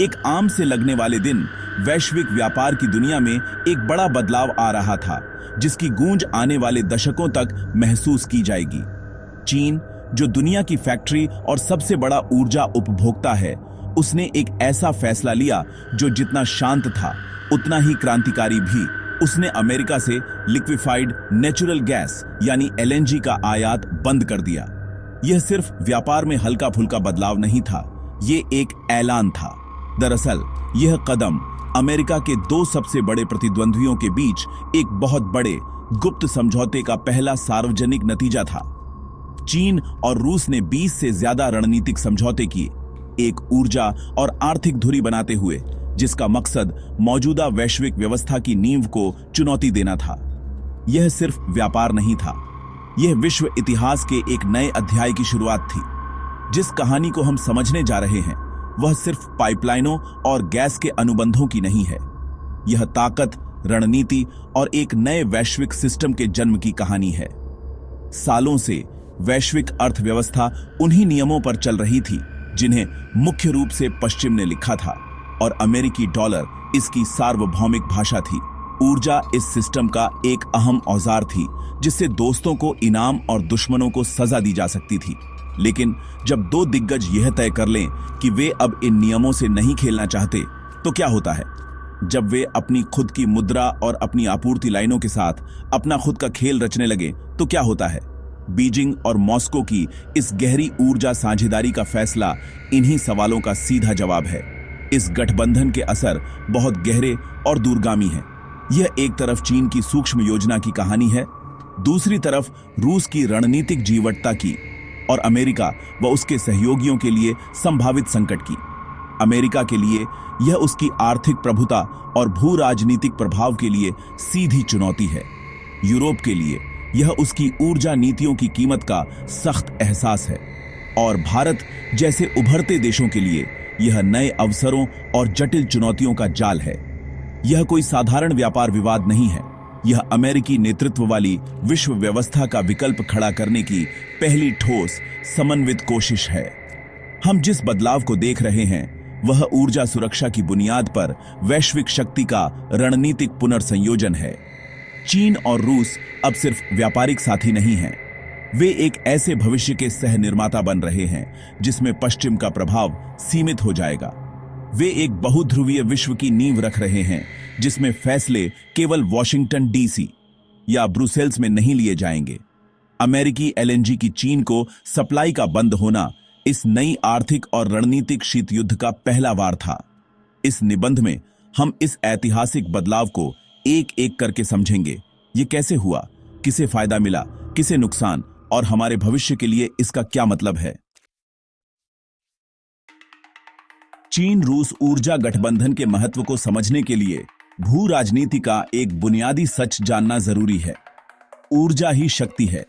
एक आम से लगने वाले दिन वैश्विक व्यापार की दुनिया में एक बड़ा बदलाव आ रहा था, जिसकी गूंज आने वाले दशकों तक महसूस की जाएगी। चीन, जो दुनिया की फैक्ट्री और सबसे बड़ा ऊर्जा उपभोक्ता है, उसने एक ऐसा फैसला लिया जो जितना शांत था उतना ही क्रांतिकारी भी। उसने अमेरिका से लिक्विफाइड नेचुरल गैस यानी एलएनजी का आयात बंद कर दिया। यह सिर्फ व्यापार में हल्का फुल्का बदलाव नहीं था, ये एक ऐलान था। दरअसल यह कदम अमेरिका के दो सबसे बड़े प्रतिद्वंद्वियों के बीच एक बहुत बड़े गुप्त समझौते का पहला सार्वजनिक नतीजा था। चीन और रूस ने 20 से ज्यादा रणनीतिक समझौते किए, एक ऊर्जा और आर्थिक धुरी बनाते हुए, जिसका मकसद मौजूदा वैश्विक व्यवस्था की नींव को चुनौती देना था। यह सिर्फ व्यापार नहीं था, यह विश्व इतिहास के एक नए अध्याय की शुरुआत थी। जिस कहानी को हम समझने जा रहे हैं वह सिर्फ पाइपलाइनों और गैस के अनुबंधों की नहीं है। यह ताकत, रणनीति और एक नए वैश्विक सिस्टम के जन्म की कहानी है। सालों से वैश्विक अर्थव्यवस्था उन्हीं नियमों पर चल रही थी जिन्हें मुख्य रूप से पश्चिम ने लिखा था, और अमेरिकी डॉलर इसकी सार्वभौमिक भाषा थी। ऊर्जा इस सिस्टम का एक अहम औजार थी, जिससे दोस्तों को इनाम और दुश्मनों को सजा दी जा सकती थी। लेकिन जब दो दिग्गज यह तय कर लें कि वे अब इन नियमों से नहीं खेलना चाहते, तो क्या होता है? जब वे अपनी खुद की मुद्रा और अपनी आपूर्ति लाइनों के साथ अपना खुद का खेल रचने लगे, तो क्या होता है? बीजिंग और मॉस्को की इस गहरी ऊर्जा साझेदारी का फैसला इन्हीं सवालों का सीधा जवाब है। इस गठबंधन के असर बहुत गहरे और दूरगामी हैं। यह एक तरफ चीन की सूक्ष्म योजना की कहानी है, दूसरी तरफ रूस की रणनीतिक जीवटता की, और अमेरिका व उसके सहयोगियों के लिए संभावित संकट की। अमेरिका के लिए यह उसकी आर्थिक प्रभुता और भू राजनीतिक प्रभाव के लिए सीधी चुनौती है। यूरोप के लिए यह उसकी ऊर्जा नीतियों की कीमत का सख्त एहसास है, और भारत जैसे उभरते देशों के लिए यह नए अवसरों और जटिल चुनौतियों का जाल है। यह कोई साधारण व्यापार विवाद नहीं है, यह अमेरिकी नेतृत्व वाली विश्व व्यवस्था का विकल्प खड़ा करने की पहली ठोस समन्वित कोशिश है। हम जिस बदलाव को देख रहे हैं वह ऊर्जा सुरक्षा की बुनियाद पर वैश्विक शक्ति का रणनीतिक पुनर्संयोजन है। चीन और रूस अब सिर्फ व्यापारिक साथी नहीं हैं, वे एक ऐसे भविष्य के सह निर्माता बन रहे हैं जिसमें पश्चिम का प्रभाव सीमित हो जाएगा। वे एक बहुध्रुवीय विश्व की नींव रख रहे हैं जिसमें फैसले केवल वॉशिंगटन डीसी या ब्रुसेल्स में नहीं लिए जाएंगे। अमेरिकी एलएनजी की चीन को सप्लाई का बंद होना इस नई आर्थिक और रणनीतिक शीत युद्ध का पहला वार था। इस निबंध में हम इस ऐतिहासिक बदलाव को एक एक करके समझेंगे। ये कैसे हुआ, किसे फायदा मिला, किसे नुकसान, और हमारे भविष्य के लिए इसका क्या मतलब है। चीन रूस ऊर्जा गठबंधन के महत्व को समझने के लिए भू राजनीति का एक बुनियादी सच जानना जरूरी है। ऊर्जा ही शक्ति है।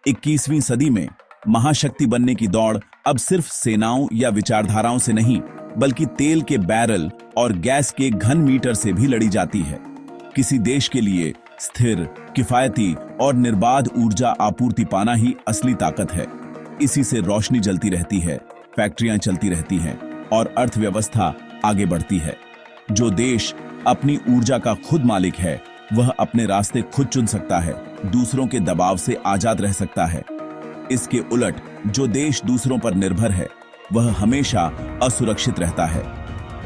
21वीं सदी में महाशक्ति बनने की दौड़ अब सिर्फ सेनाओं या विचारधाराओं से नहीं, बल्कि तेल के बैरल और गैस के घन मीटर से भी लड़ी जाती है। किसी देश के लिए स्थिर, किफायती और निर्बाध ऊर्जा आपूर्ति पाना ही असली ताकत है। इसी से रोशनी जलती रहती है, फैक्ट्रियां चलती रहती हैं और अर्थव्यवस्था आगे बढ़ती है। जो देश अपनी ऊर्जा का खुद मालिक है वह अपने रास्ते खुद चुन सकता है, दूसरों के दबाव से आजाद रह सकता है। इसके उलट जो देश दूसरों पर निर्भर है वह हमेशा असुरक्षित रहता है।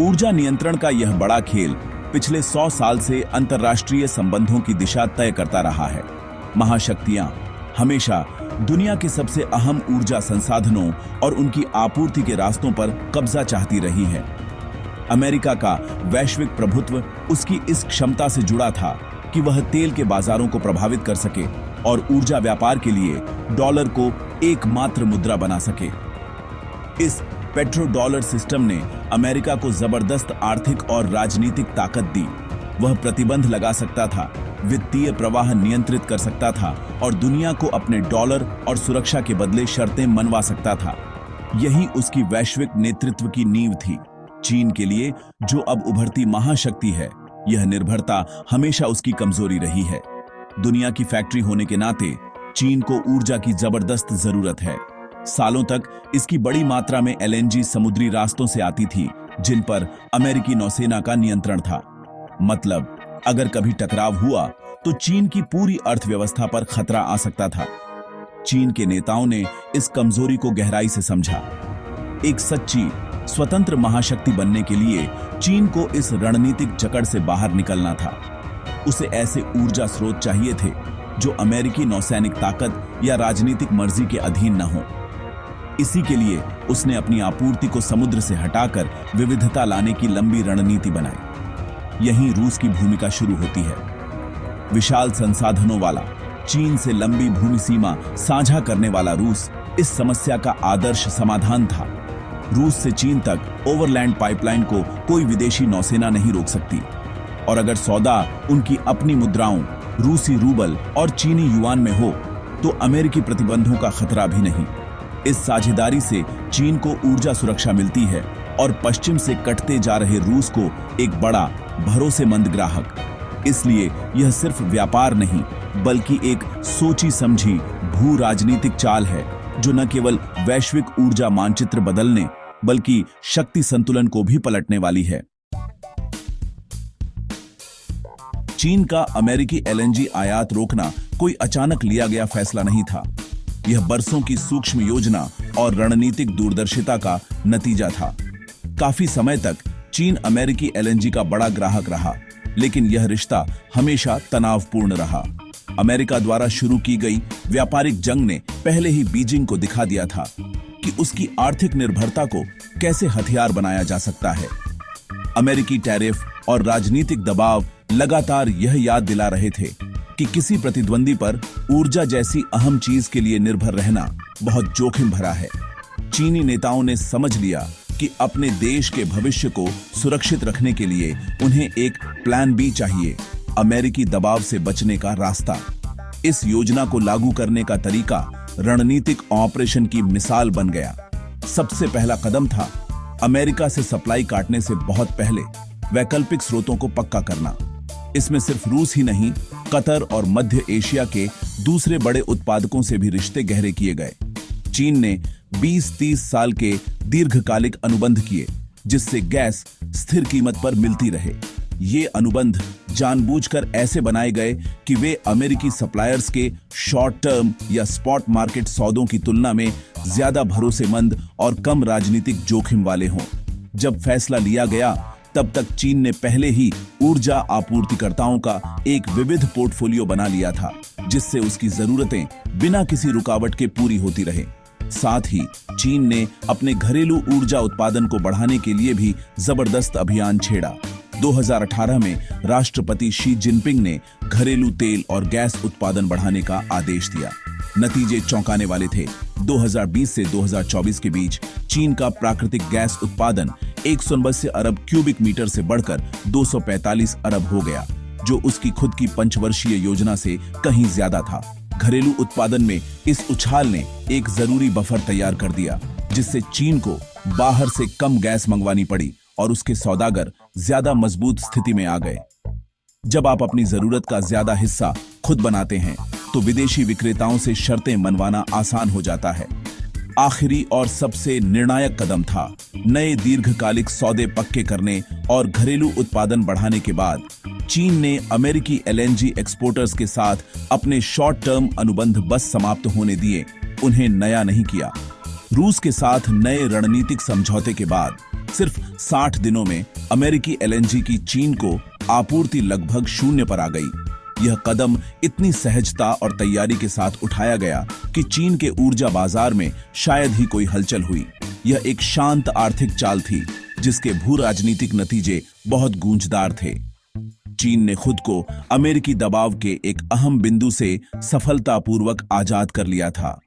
ऊर्जा नियंत्रण का यह बड़ा खेल पिछले 100 साल से अंतर्राष्ट्रीय संबंधों की दिशा तय करता रहा है। महाशक्तियां हमेशा दुनिया के सबसे अहम ऊर्जा संसाधनों और उनकी आपूर्ति के रास्तों पर कब्जा चाहती रही हैं। अमेरिका का वैश्विक प्रभुत्व उसकी इस क्षमता से जुड़ा था कि वह तेल के बाजारों को प्रभावित कर सके और ऊर्जा व्यापार के लिए डॉलर को एकमात्र मुद्रा बना सके। इस पेट्रो डॉलर सिस्टम ने अमेरिका को जबरदस्त आर्थिक और राजनीतिक ताकत दी। वह प्रतिबंध लगा सकता था, वित्तीय प्रवाह नियंत्रित कर सकता था और दुनिया को अपने डॉलर और सुरक्षा के बदले शर्तें मनवा सकता था। यही उसकी वैश्विक नेतृत्व की नींव थी। चीन के लिए, जो अब उभरती महाशक्ति है, यह निर्भरता हमेशा उसकी कमजोरी रही है। दुनिया की फैक्ट्री होने के नाते चीन को ऊर्जा की जबरदस्त जरूरत है। सालों तक इसकी बड़ी मात्रा में एलएनजी समुद्री रास्तों से आती थी, जिन पर अमेरिकी नौसेना का नियंत्रण था। मतलब अगर कभी टकराव हुआ तो चीन की पूरी अर्थव्यवस्था पर खतरा आ सकता था। चीन के नेताओं ने इस कमजोरी को गहराई से समझा। एक सच्ची स्वतंत्र महाशक्ति बनने के लिए चीन को इस रणनीतिक जकड़ से बाहर निकलना था। उसे ऐसे ऊर्जा स्रोत चाहिए थे जो अमेरिकी नौसैनिक ताकत या राजनीतिक मर्जी के अधीन न हो। इसी के लिए उसने अपनी आपूर्ति को समुद्र से हटाकर विविधता लाने की लंबी रणनीति बनाई। यहीं रूस की भूमिका शुरू होती है। विशाल संसाधनों वाला, चीन से लंबी भूमि सीमा साझा करने वाला रूस इस समस्या का आदर्श समाधान था। रूस से चीन तक ओवरलैंड पाइपलाइन को कोई विदेशी नौसेना नहीं रोक सकती, और अगर सौदा उनकी अपनी मुद्राओं रूसी रूबल और चीनी युआन में हो तो अमेरिकी प्रतिबंधों का खतरा भी नहीं। इस साझेदारी से चीन को ऊर्जा सुरक्षा मिलती है और पश्चिम से कटते जा रहे रूस को एक बड़ा भरोसेमंद ग्राहक। इसलिए यह सिर्फ व्यापार नहीं बल्कि एक सोची समझी भू राजनीतिक चाल है जो न केवल वैश्विक ऊर्जा मानचित्र बदलने बल्कि शक्ति संतुलन को भी पलटने वाली है। चीन का अमेरिकी एलएनजी आयात रोकना कोई अचानक लिया गया फैसला नहीं था। यह बरसों की सूक्ष्म योजना और रणनीतिक दूरदर्शिता का नतीजा था। काफी समय तक चीन अमेरिकी एलएनजी का बड़ा ग्राहक रहा, लेकिन यह रिश्ता हमेशा तनावपूर्ण रहा। अमेरिका द्वारा शुरू की गई व्यापारिक जंग ने पहले ही बीजिंग को दिखा दिया था कि उसकी आर्थिक निर्भरता को कैसे हथियार बनाया जा सकता है। अमेरिकी टैरिफ और राजनीतिक दबाव लगातार यह याद दिला रहे थे कि किसी प्रतिद्वंदी पर ऊर्जा जैसी अहम चीज के लिए निर्भर रहना बहुत जोखिम भरा है। चीनी नेताओं ने समझ लिया कि अपने देश के भविष्य को सुरक्षित रखने के लिए उन्हें एक प्लान बी चाहिए, अमेरिकी दबाव से बचने का रास्ता। इस योजना को लागू करने का तरीका रणनीतिक ऑपरेशन की मिसाल बन गया। सबसे पहला कदम था अमेरिका से सप्लाई काटने से बहुत पहले वैकल्पिक स्रोतों को पक्का करना। इसमें सिर्फ रूस ही नहीं, कतर और मध्य एशिया के दूसरे बड़े उत्पादकों से भी रिश्ते गहरे किए गए। चीन ने 20-30 साल के दीर्घकालिक अनुबंध किए जिससे गैस स्थिर कीमत पर मिलती रहे। ये अनुबंध जानबूझकर ऐसे बनाए गए कि वे अमेरिकी सप्लायर्स के शॉर्ट टर्म या स्पॉट मार्केट सौदों की तुलना में ज्यादा भरोसेमंद और कम राजनीतिक जोखिम वाले हों। जब फैसला लिया गया तब तक चीन ने पहले ही ऊर्जा आपूर्तिकर्ताओं का एक विविध पोर्टफोलियो बना लिया था जिससे उसकी जरूरतें बिना किसी रुकावट के पूरी होती रहे। साथ ही चीन ने अपने घरेलू ऊर्जा उत्पादन को बढ़ाने के लिए भी जबरदस्त अभियान छेड़ा। 2018 में राष्ट्रपति शी जिनपिंग ने घरेलू तेल और गैस उत्पादन बढ़ाने का आदेश दिया। नतीजे चौंकाने वाले थे। 2020 से 2024 के बीच चीन का प्राकृतिक गैस उत्पादन 189 अरब क्यूबिक मीटर से बढ़कर 245 अरब हो गया, जो उसकी खुद की पंचवर्षीय योजना से कहीं ज्यादा था। घरेलू उत्पादन में इस उछाल ने एक जरूरी बफर तैयार कर दिया, जिससे चीन को बाहर से कम गैस मंगवानी पड़ी और उसके सौदागर ज्यादा मजबूत स्थिति में आ गए। जब आप अपनी जरूरत का ज्यादा हिस्सा खुद बनाते हैं तो विदेशी विक्रेताओं से शर्तें मनवाना आसान हो जाता है। आखिरी और सबसे निर्णायक कदम था नए दीर्घकालिक सौदे पक्के करने और घरेलू उत्पादन बढ़ाने के बाद चीन ने अमेरिकी एलएनजी एक्सपोर्टर्स के साथ अपने शॉर्ट टर्म अनुबंध बस समाप्त होने दिए, उन्हें नया नहीं किया। रूस के साथ नए रणनीतिक समझौते के बाद सिर्फ 60 दिनों में अमेरिकी एलएनजी की चीन को आपूर्ति लगभग शून्य पर आ गई। यह कदम इतनी सहजता और तैयारी के साथ उठाया गया कि चीन के ऊर्जा बाजार में शायद ही कोई हलचल हुई। यह एक शांत आर्थिक चाल थी जिसके भू राजनीतिक नतीजे बहुत गूंजदार थे। चीन ने खुद को अमेरिकी दबाव के एक अहम बिंदु से सफलतापूर्वक आजाद कर लिया था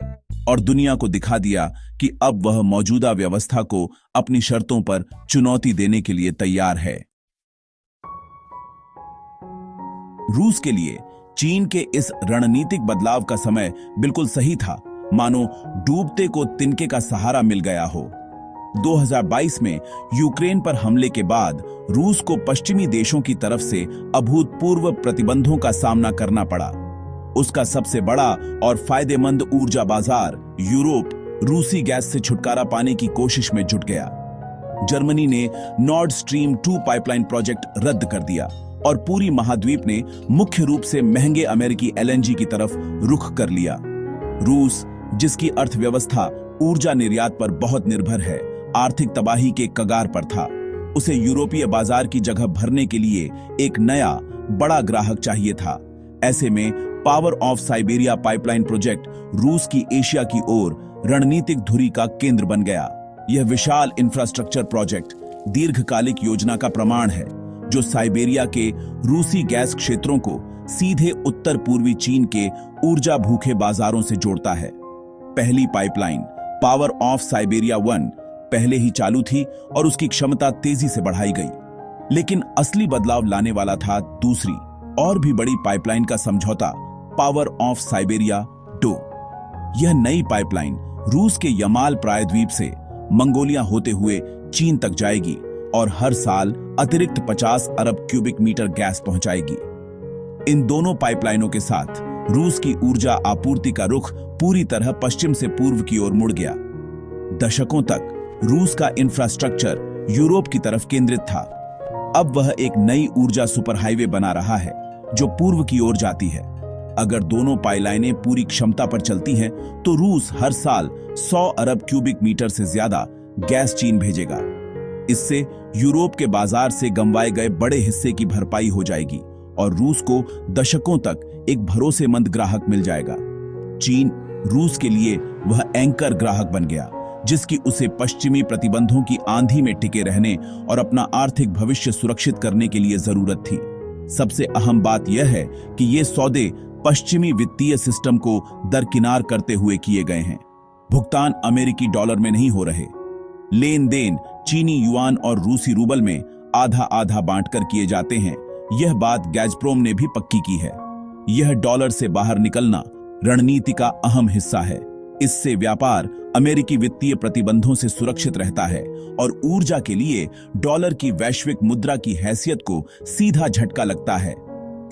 और दुनिया को दिखा दिया कि अब वह मौजूदा व्यवस्था को अपनी शर्तों पर चुनौती देने के लिए तैयार है। रूस के लिए चीन के इस रणनीतिक बदलाव का समय बिल्कुल सही था, मानो डूबते को तिनके का सहारा मिल गया हो। 2022 में यूक्रेन पर हमले के बाद रूस को पश्चिमी देशों की तरफ से अभूतपूर्व प्रतिबंधों का सामना करना पड़ा। उसका सबसे बड़ा और फायदेमंद ऊर्जा बाजार यूरोप रूसी गैस से छुटकारा पाने की कोशिश में जुट गया। जर्मनी ने नॉर्ड स्ट्रीम 2 पाइपलाइन प्रोजेक्ट रद्द कर दिया और पूरी महाद्वीप ने मुख्य रूप से महंगे अमेरिकी एलएनजी की तरफ रुख कर लिया। रूस, जिसकी अर्थव्यवस्था ऊर्जा निर्यात पर बहुत निर्भर है, आर्थिक तबाही के कगार पर था। उसे यूरोपीय बाजार की जगह भरने के लिए एक नया बड़ा ग्राहक चाहिए था। ऐसे में power of Siberia pipeline project रूस की एशिया की ओर रणनीतिक धुरी का केंद्र बन गया। यह विशाल इंफ्रास्ट्रक्चर प्रोजेक्ट दीर्घकालिक योजना का प्रमाण है, जो साइबेरिया के रूसी गैस क्षेत्रों को सीधे उत्तर पूर्वी चीन के ऊर्जा भूखे बाजारों से जोड़ता है। पहली पाइपलाइन पावर ऑफ साइबेरिया 1 पहले ही चालू थी और उसकी क्षमता तेजी से बढ़ाई गई। लेकिन असली बदलाव लाने वाला था दूसरी और भी बड़ी पाइपलाइन का समझौता, पावर ऑफ साइबेरिया 2। यह नई पाइपलाइन रूस के यमाल प्रायद्वीप से मंगोलिया होते हुए चीन तक जाएगी और हर साल अतिरिक्त 50 अरब क्यूबिक मीटर गैस पहुंचाएगी। इन दोनों पाइपलाइनों के साथ रूस की ऊर्जा आपूर्ति का रुख पूरी तरह पश्चिम से पूर्व की ओर मुड़ गया। दशकों तक रूस का इंफ्रास्ट्रक्चर यूरोप की तरफ केंद्रित था। अब वह एक नई ऊर्जा सुपरहाईवे बना रहा है जो पूर्व की ओर जाती है। अगर दोनों पाइपलाइनें पूरी क्षमता पर चलती हैं, तो रूस हर साल 100 अरब क्यूबिक मीटर से ज्यादा गैस चीन भेजेगा। इससे यूरोप के बाजार से गंवाए गए बड़े हिस्से की भरपाई हो जाएगी और रूस को दशकों तक एक भरोसेमंद ग्राहक मिल जाएगा। चीन रूस के लिए वह एंकर ग्राहक बन गया, जिसकी उसे पश्चिमी प्रतिबंधों की आंधी में टिके रहने और अपना आर्थिक भविष्य सुरक्षित करने के लिए जरूरत थी। सबसे अहम बात यह है कि ये सौदे पश्चिमी वित्तीय सिस्टम को दरकिनार करते हुए किए गए हैं। भुगतान अमेरिकी डॉलर में नहीं हो रहे। लेन देन चीनी युआन और रूसी रूबल में आधा आधा बांटकर किए जाते हैं। यह बात गैज़प्रोम ने भी पक्की की है। यह डॉलर से बाहर निकलना रणनीति का अहम हिस्सा है। इससे व्यापार अमेरिकी वित्तीय प्रतिबंधों से सुरक्षित रहता है और ऊर्जा के लिए डॉलर की वैश्विक मुद्रा की हैसियत को सीधा झटका लगता है।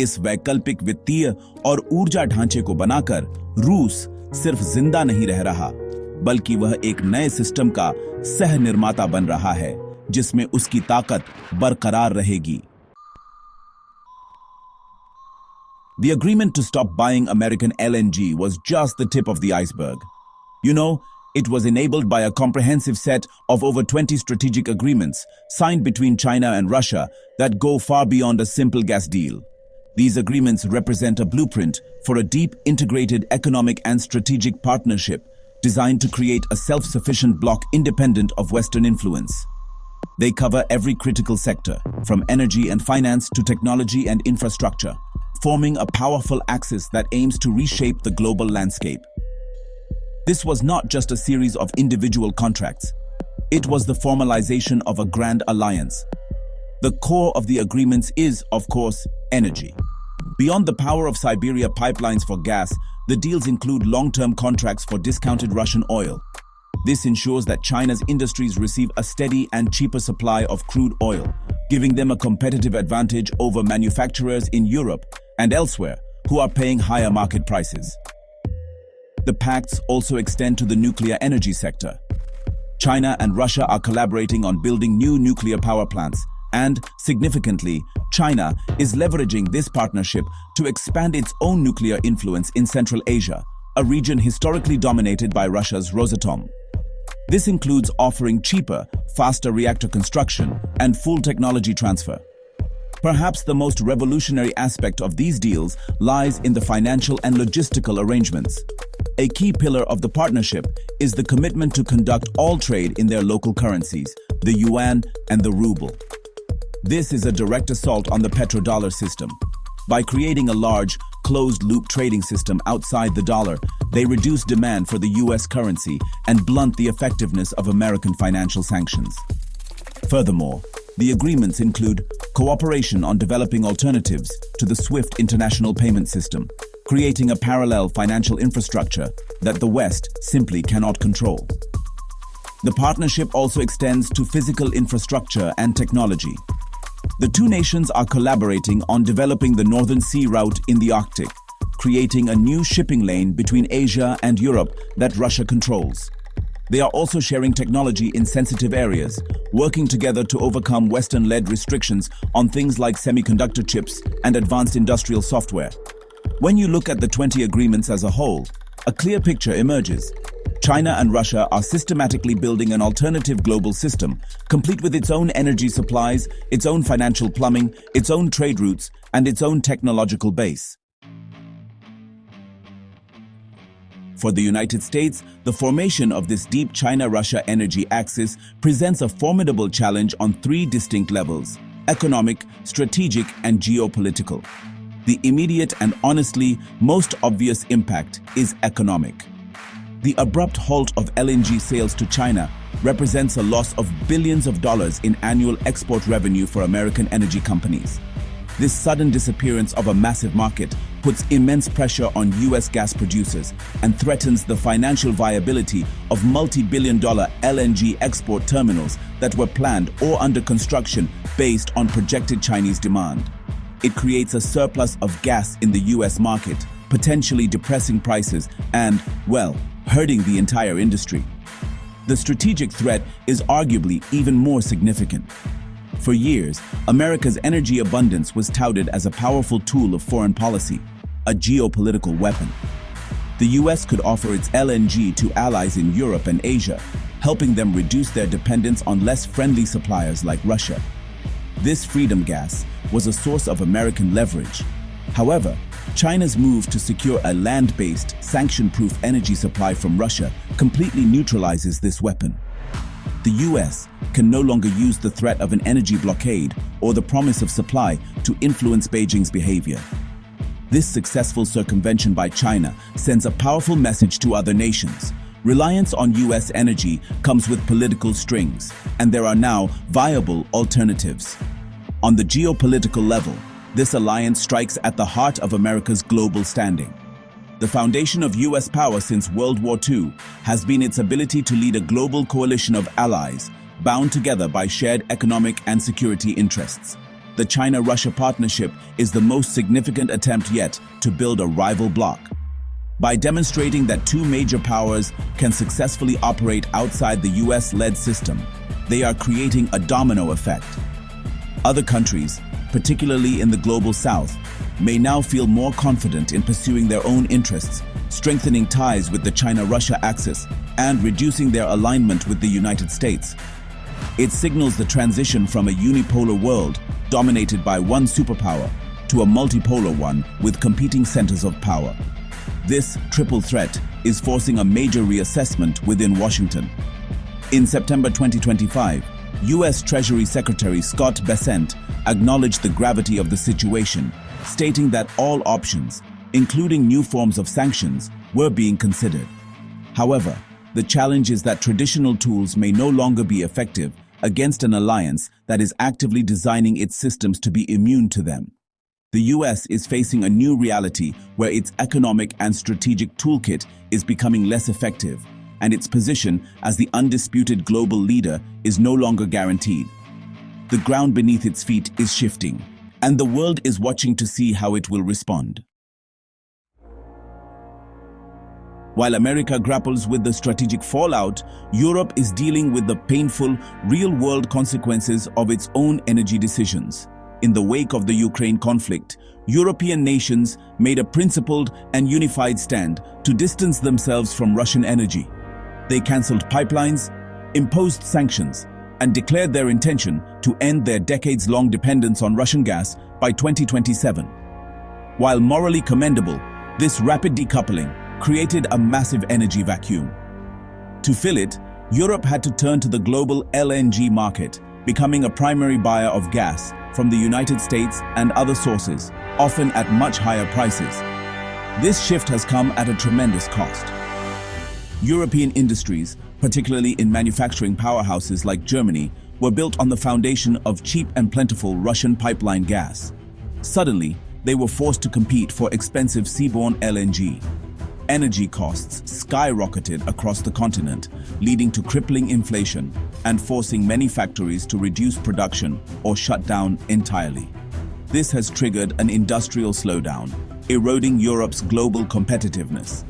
इस वैकल्पिक वित्तीय और ऊर्जा ढांचे को बनाकर रूस सिर्फ जिंदा नहीं रह रहा, बल्कि वह एक नए सिस्टम का सह निर्माता बन रहा है, जिसमें उसकी ताकत बरकरार रहेगी। The agreement to stop buying American LNG was just the tip of the iceberg. You know, it was enabled by a comprehensive set of over 20 strategic agreements signed between China and Russia that go far beyond a simple gas deal. These agreements represent a blueprint for a deep, integrated economic and strategic partnership designed to create a self-sufficient bloc independent of Western influence. They cover every critical sector, from energy and finance to technology and infrastructure, forming a powerful axis that aims to reshape the global landscape. This was not just a series of individual contracts. It was the formalization of a grand alliance. The core of the agreements is, of course, energy. Beyond the power of Siberia pipelines for gas, the deals include long-term contracts for discounted Russian oil. This ensures that China's industries receive a steady and cheaper supply of crude oil, giving them a competitive advantage over manufacturers in Europe and elsewhere who are paying higher market prices. The pacts also extend to the nuclear energy sector. China and Russia are collaborating on building new nuclear power plants, and, significantly, China is leveraging this partnership to expand its own nuclear influence in Central Asia, a region historically dominated by Russia's Rosatom. This includes offering cheaper, faster reactor construction and full technology transfer. Perhaps the most revolutionary aspect of these deals lies in the financial and logistical arrangements. A key pillar of the partnership is the commitment to conduct all trade in their local currencies, the yuan and the ruble. This is a direct assault on the petrodollar system. By creating a large, closed-loop trading system outside the dollar, they reduce demand for the US currency and blunt the effectiveness of American financial sanctions. Furthermore, the agreements include cooperation on developing alternatives to the SWIFT international payment system, creating a parallel financial infrastructure that the West simply cannot control. The partnership also extends to physical infrastructure and technology. The two nations are collaborating on developing the Northern Sea route in the Arctic, creating a new shipping lane between Asia and Europe that Russia controls. They are also sharing technology in sensitive areas, working together to overcome Western-led restrictions on things like semiconductor chips and advanced industrial software. When you look at the 20 agreements as a whole, a clear picture emerges. China and Russia are systematically building an alternative global system, complete with its own energy supplies, its own financial plumbing, its own trade routes, and its own technological base. For the United States, the formation of this deep China-Russia energy axis presents a formidable challenge on three distinct levels: economic, strategic, and geopolitical. The immediate and honestly most obvious impact is economic. The abrupt halt of LNG sales to China represents a loss of billions of dollars in annual export revenue for American energy companies. This sudden disappearance of a massive market puts immense pressure on U.S. gas producers and threatens the financial viability of multi-billion-dollar LNG export terminals that were planned or under construction based on projected Chinese demand. It creates a surplus of gas in the U.S. market, potentially depressing prices and, well, hurting the entire industry. The strategic threat is arguably even more significant. For years, America's energy abundance was touted as a powerful tool of foreign policy, a geopolitical weapon. The U.S. could offer its LNG to allies in Europe and Asia, helping them reduce their dependence on less friendly suppliers like Russia. This freedom gas was a source of American leverage. However, China's move to secure a land-based, sanction-proof energy supply from Russia completely neutralizes this weapon. The U.S. can no longer use the threat of an energy blockade or the promise of supply to influence Beijing's behavior. This successful circumvention by China sends a powerful message to other nations. Reliance on U.S. energy comes with political strings, and there are now viable alternatives. On the geopolitical level, this alliance strikes at the heart of America's global standing. The foundation of U.S. power since World War II has been its ability to lead a global coalition of allies, bound together by shared economic and security interests. The China-Russia partnership is the most significant attempt yet to build a rival bloc. By demonstrating that two major powers can successfully operate outside the US-led system, they are creating a domino effect. Other countries, particularly in the global south, may now feel more confident in pursuing their own interests, strengthening ties with the China-Russia axis, and reducing their alignment with the United States. It signals the transition from a unipolar world dominated by one superpower to a multipolar one with competing centers of power. This triple threat is forcing a major reassessment within Washington. In September 2025, U.S. Treasury Secretary Scott Bessent acknowledged the gravity of the situation, stating that all options, including new forms of sanctions, were being considered. However, the challenge is that traditional tools may no longer be effective against an alliance that is actively designing its systems to be immune to them. The U.S. is facing a new reality where its economic and strategic toolkit is becoming less effective, and its position as the undisputed global leader is no longer guaranteed. The ground beneath its feet is shifting, and the world is watching to see how it will respond. While America grapples with the strategic fallout, Europe is dealing with the painful, real-world consequences of its own energy decisions. In the wake of the Ukraine conflict, European nations made a principled and unified stand to distance themselves from Russian energy. They cancelled pipelines, imposed sanctions, and declared their intention to end their decades-long dependence on Russian gas by 2027. While morally commendable, this rapid decoupling created a massive energy vacuum. To fill it, Europe had to turn to the global LNG market, becoming a primary buyer of gas from the United States and other sources, often at much higher prices. This shift has come at a tremendous cost. European industries, particularly in manufacturing powerhouses like Germany, were built on the foundation of cheap and plentiful Russian pipeline gas. Suddenly, they were forced to compete for expensive seaborne LNG. Energy costs skyrocketed across the continent, leading to crippling inflation and forcing many factories to reduce production or shut down entirely. This has triggered an industrial slowdown, eroding Europe's global competitiveness.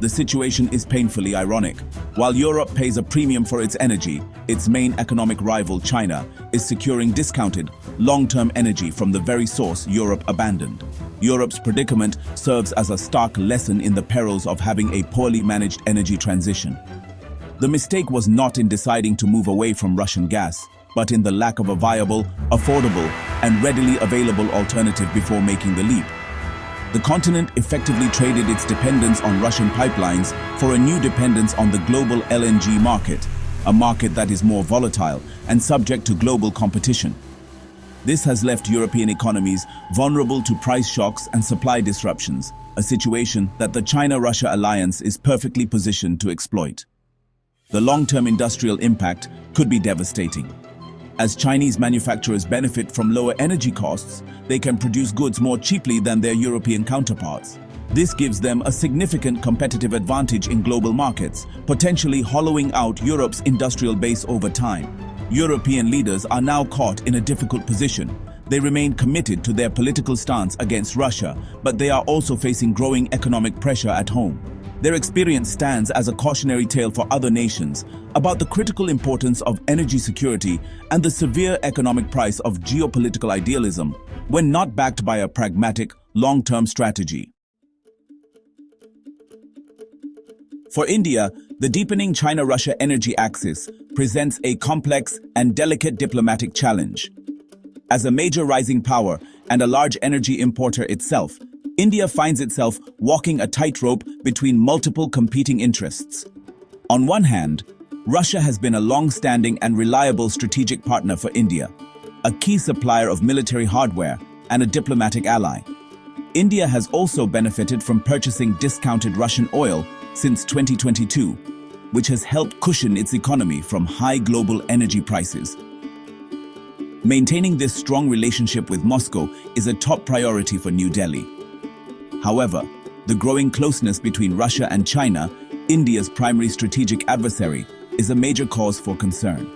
The situation is painfully ironic. While Europe pays a premium for its energy, its main economic rival, China, is securing discounted, long-term energy from the very source Europe abandoned. Europe's predicament serves as a stark lesson in the perils of having a poorly managed energy transition. The mistake was not in deciding to move away from Russian gas, but in the lack of a viable, affordable, and readily available alternative before making the leap. The continent effectively traded its dependence on Russian pipelines for a new dependence on the global LNG market, a market that is more volatile and subject to global competition. This has left European economies vulnerable to price shocks and supply disruptions, a situation that the China-Russia alliance is perfectly positioned to exploit. The long-term industrial impact could be devastating. As Chinese manufacturers benefit from lower energy costs, they can produce goods more cheaply than their European counterparts. This gives them a significant competitive advantage in global markets, potentially hollowing out Europe's industrial base over time. European leaders are now caught in a difficult position. They remain committed to their political stance against Russia, but they are also facing growing economic pressure at home. Their experience stands as a cautionary tale for other nations about the critical importance of energy security and the severe economic price of geopolitical idealism when not backed by a pragmatic, long-term strategy. For India, the deepening China-Russia energy axis presents a complex and delicate diplomatic challenge. As a major rising power and a large energy importer itself, India finds itself walking a tightrope between multiple competing interests. On one hand, Russia has been a long-standing and reliable strategic partner for India, a key supplier of military hardware and a diplomatic ally. India has also benefited from purchasing discounted Russian oil since 2022, which has helped cushion its economy from high global energy prices. Maintaining this strong relationship with Moscow is a top priority for New Delhi. However, the growing closeness between Russia and China, India's primary strategic adversary, is a major cause for concern.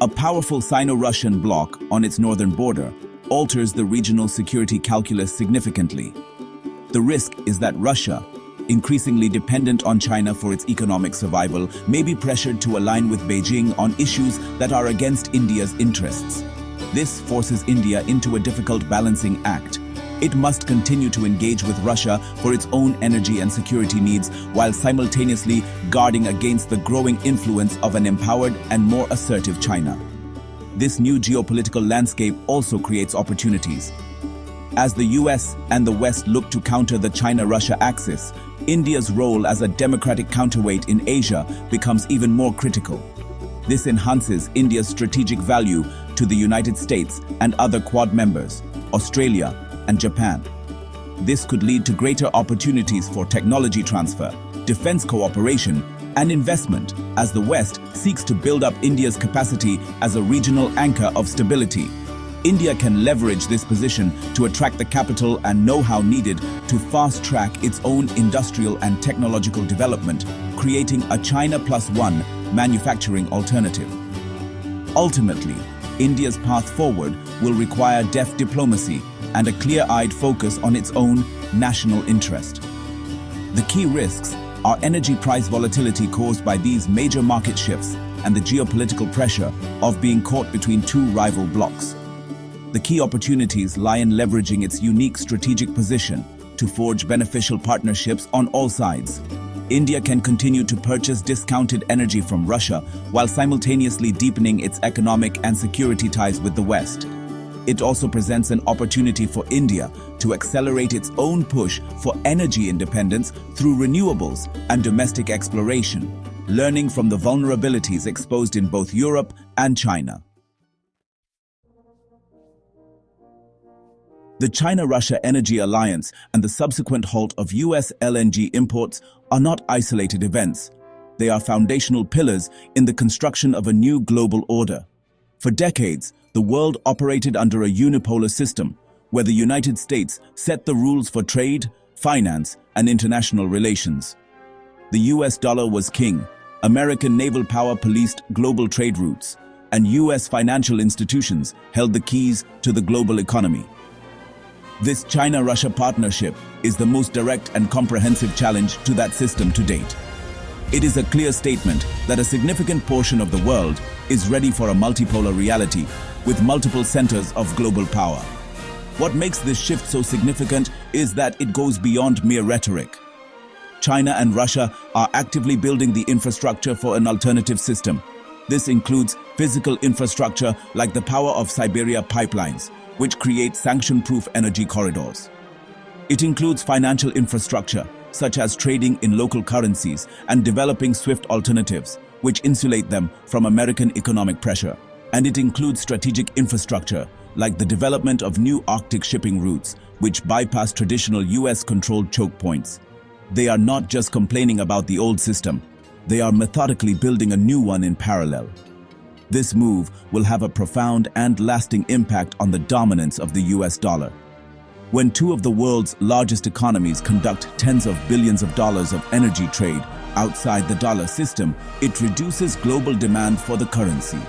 A powerful Sino-Russian bloc on its northern border alters the regional security calculus significantly. The risk is that Russia, increasingly dependent on China for its economic survival, may be pressured to align with Beijing on issues that are against India's interests. This forces India into a difficult balancing act. It must continue to engage with Russia for its own energy and security needs while simultaneously guarding against the growing influence of an empowered and more assertive China. This new geopolitical landscape also creates opportunities. As the US and the West look to counter the China-Russia axis, India's role as a democratic counterweight in Asia becomes even more critical. This enhances India's strategic value to the United States and other Quad members, Australia, and Japan. This could lead to greater opportunities for technology transfer, defense cooperation, and investment as the West seeks to build up India's capacity as a regional anchor of stability. India can leverage this position to attract the capital and know-how needed to fast-track its own industrial and technological development, creating a China plus one manufacturing alternative. Ultimately, India's path forward will require deft diplomacy and a clear-eyed focus on its own national interest. The key risks are energy price volatility caused by these major market shifts and the geopolitical pressure of being caught between two rival blocs. The key opportunities lie in leveraging its unique strategic position to forge beneficial partnerships on all sides. India can continue to purchase discounted energy from Russia while simultaneously deepening its economic and security ties with the West. It also presents an opportunity for India to accelerate its own push for energy independence through renewables and domestic exploration, learning from the vulnerabilities exposed in both Europe and China. The China-Russia energy alliance and the subsequent halt of US LNG imports are not isolated events. They are foundational pillars in the construction of a new global order. For decades, the world operated under a unipolar system, where the United States set the rules for trade, finance, and international relations. The US dollar was king, American naval power policed global trade routes, and US financial institutions held the keys to the global economy. This China-Russia partnership is the most direct and comprehensive challenge to that system to date. It is a clear statement that a significant portion of the world is ready for a multipolar reality with multiple centers of global power. What makes this shift so significant is that it goes beyond mere rhetoric. China and Russia are actively building the infrastructure for an alternative system. This includes physical infrastructure like the Power of Siberia pipelines, which create sanction-proof energy corridors. It includes financial infrastructure, such as trading in local currencies and developing swift alternatives, which insulate them from American economic pressure. And it includes strategic infrastructure, like the development of new Arctic shipping routes, which bypass traditional US-controlled choke points. They are not just complaining about the old system, they are methodically building a new one in parallel. This move will have a profound and lasting impact on the dominance of the US dollar. When two of the world's largest economies conduct tens of billions of dollars of energy trade outside the dollar system, it reduces global demand for the currency.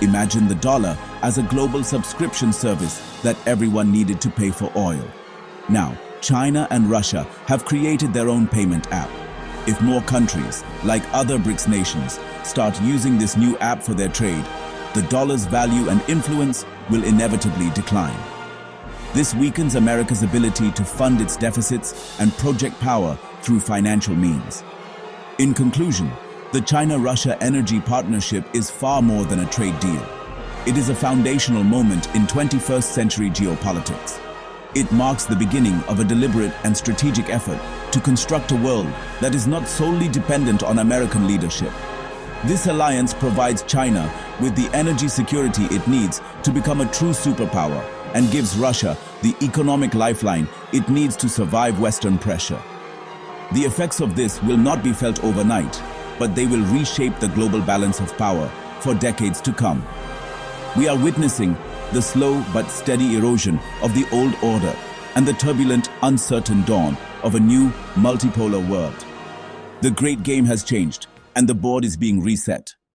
Imagine the dollar as a global subscription service that everyone needed to pay for oil. Now, China and Russia have created their own payment app. If more countries, like other BRICS nations, start using this new app for their trade, the dollar's value and influence will inevitably decline. This weakens America's ability to fund its deficits and project power through financial means. In conclusion, the China-Russia energy partnership is far more than a trade deal. It is a foundational moment in 21st century geopolitics. It marks the beginning of a deliberate and strategic effort to construct a world that is not solely dependent on American leadership. This alliance provides China with the energy security it needs to become a true superpower and gives Russia the economic lifeline it needs to survive Western pressure. The effects of this will not be felt overnight, but they will reshape the global balance of power for decades to come. We are witnessing the slow but steady erosion of the old order and the turbulent, uncertain dawn of a new, multipolar world. The great game has changed, and the board is being reset.